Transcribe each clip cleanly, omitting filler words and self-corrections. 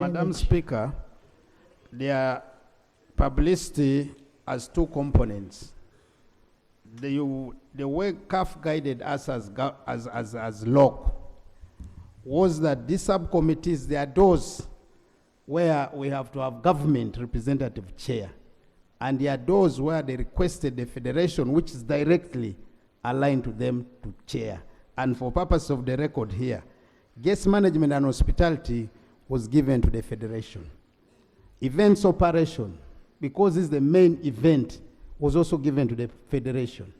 Madam Speaker, their publicity has two components. The way CAF guided us as LOC was that these subcommittees, they are those where we have to have government representative chair. And there are those where they requested the federation, which is directly aligned to them to chair. And for purpose of the record here, guest management and hospitality was given to the federation. Events operation, because it's the main event, was also given to the federation.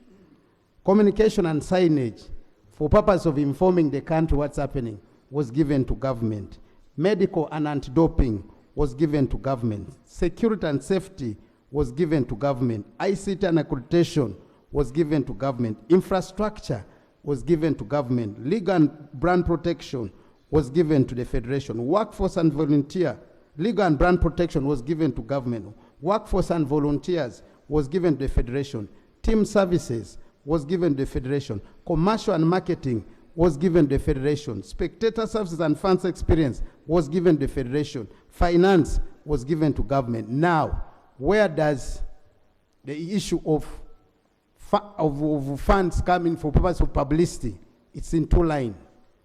Communication and signage, for purpose of informing the country what's happening, was given to government. Medical and anti-doping was given to government. Security and safety was given to government. ICT and accreditation was given to government. Infrastructure was given to government. Legal and brand protection was given to the federation. Workforce and volunteer, legal and brand protection was given to government. Workforce and volunteers was given to the federation. Team services was given to the federation. Commercial and marketing was given to the federation. Spectator services and fans experience was given to the federation. Finance was given to government. Now, where does the issue of funds come in for purpose of publicity? It's in two lines.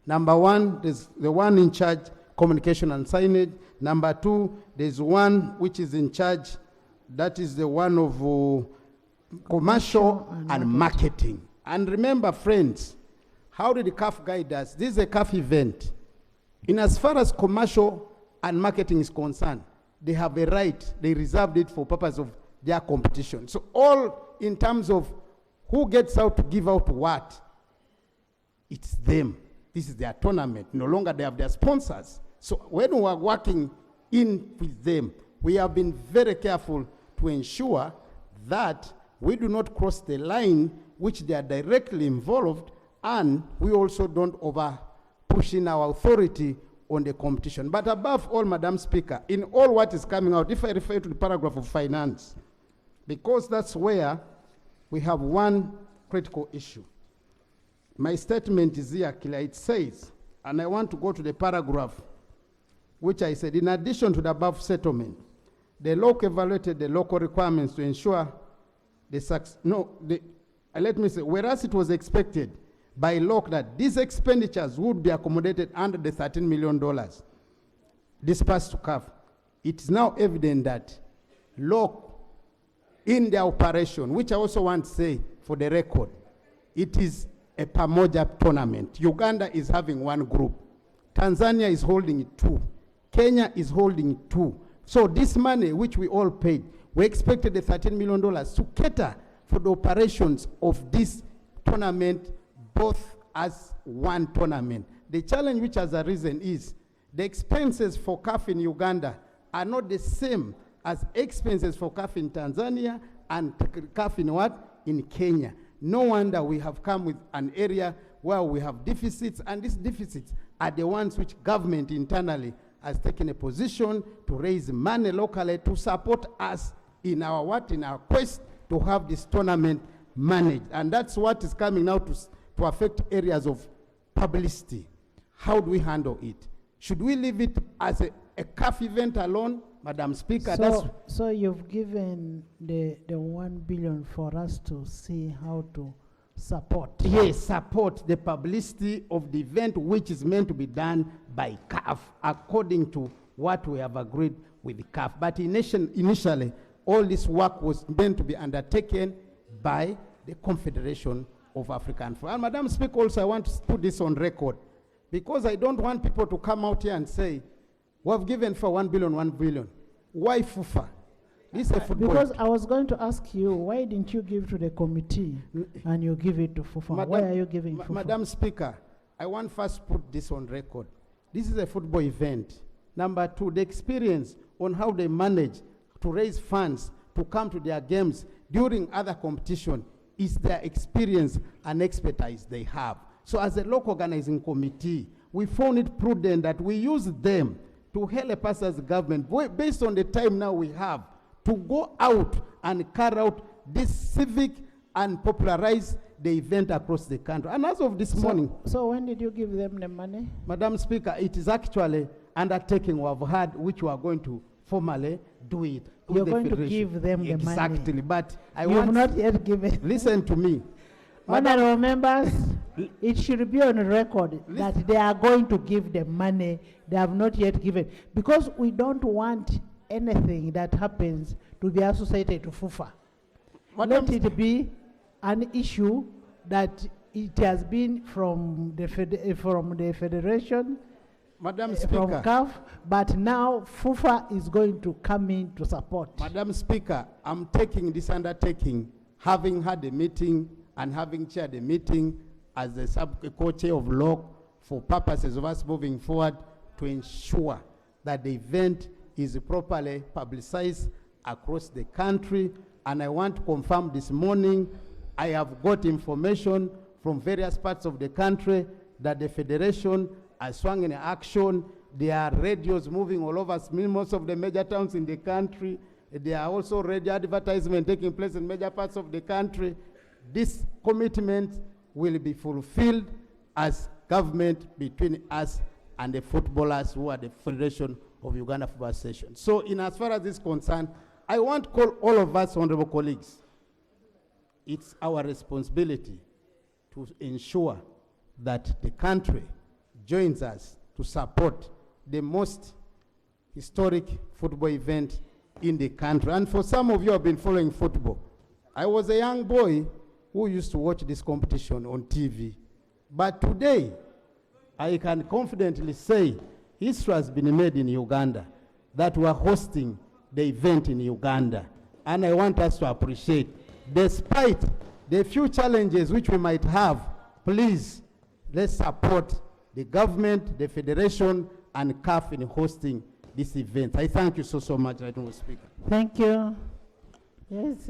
Number one, there's the one in charge, communication and signage. Number two, there's one which is in charge, that is the one of commercial and marketing. And remember, friends, how did the CAF guide us? This is a CAF event. In as far as commercial and marketing is concerned, they have a right, they reserved it for purpose of their competition. So all in terms of who gets out to give out what, it's them. This is their tournament. No longer they have their sponsors. So when we are working in with them, we have been very careful to ensure that we do not cross the line which they are directly involved, and we also don't over push in our authority on the competition. But above all, Madam Speaker, in all what is coming out, if I refer to the paragraph of finance, because that's where we have one critical issue. My statement is here clear. It says, and I want to go to the paragraph which I said, in addition to the above settlement, the LOC evaluated the local requirements to ensure the success. Let me say, whereas it was expected by LOC that these expenditures would be accommodated under the $13 million dispersed to CAF, it is now evident that LOC, in their operation, which I also want to say for the record, it is a Pamoja tournament. Uganda is having one group. Tanzania is holding two. Kenya is holding two. So this money, which we all paid, we expected the $13 million to cater for the operations of this tournament, both as one tournament. The challenge which has arisen is the expenses for CAF in Uganda are not the same as expenses for CAF in Tanzania and CAF in what? In Kenya. No wonder we have come with an area where we have deficits, and these deficits are the ones which government internally has taken a position to raise money locally to support us in our quest to have this tournament managed. And that's what is coming now to affect areas of publicity. How do we handle it? Should we leave it as a CAF event alone, Madam Speaker? So you've given the 1 billion for us to see how to support. Yes, support the publicity of the event which is meant to be done by CAF according to what we have agreed with the CAF. But initially, all this work was meant to be undertaken by the Confederation of African Football. And Madam Speaker, also I want to put this on record, because I don't want people to come out here and say, we have given for 1 billion. Why FUFA? This is a football. Because I was going to ask you, why didn't you give to the committee and you give it to FUFA? Why are you giving FUFA? Madam Speaker, I want first to put this on record. This is a football event. Number two, the experience on how they manage to raise funds to come to their games during other competition is their experience and expertise they have. So as a local organizing committee, we found it prudent that we use them to help us as government, based on the time now we have, to go out and carry out this civic and popularize the event across the country. And as of this morning... So when did you give them the money? Madam Speaker, it is actually undertaking we have had, which we are going to formally do it. with You're the going to federation. give them the money. Exactly, but I You have want, not yet given. listen to me. Madam, Honorable members, it should be on record that they are going to give the money they have not yet given, because we don't want anything that happens to be associated to FUFA. Madam, Let it be an issue that it has been from the federation, Madam from Speaker, CAF, but now FUFA is going to come in to support. Madam Speaker, I'm taking this undertaking, having had a meeting and having chaired a meeting as the co-chair of law for purposes of us moving forward to ensure that the event is properly publicized across the country. And I want to confirm this morning, I have got information from various parts of the country that the Federation has swung in action. There are radios moving all over most of the major towns in the country. There are also radio advertisements taking place in major parts of the country. This commitment will be fulfilled as government between us and the footballers who are the Federation of Uganda Football Association. So in as far as this is concerned, I want to call all of us, honorable colleagues. It's our responsibility to ensure that the country joins us to support the most historic football event in the country. And for some of you who have been following football, I was a young boy who used to watch this competition on TV. But today, I can confidently say history has been made in Uganda, that we are hosting the event in Uganda. And I want us to appreciate, despite the few challenges which we might have, please, let's support the government, the federation, and CAF in hosting this event. I thank you so much, Honorable Speaker. Thank you. Yes,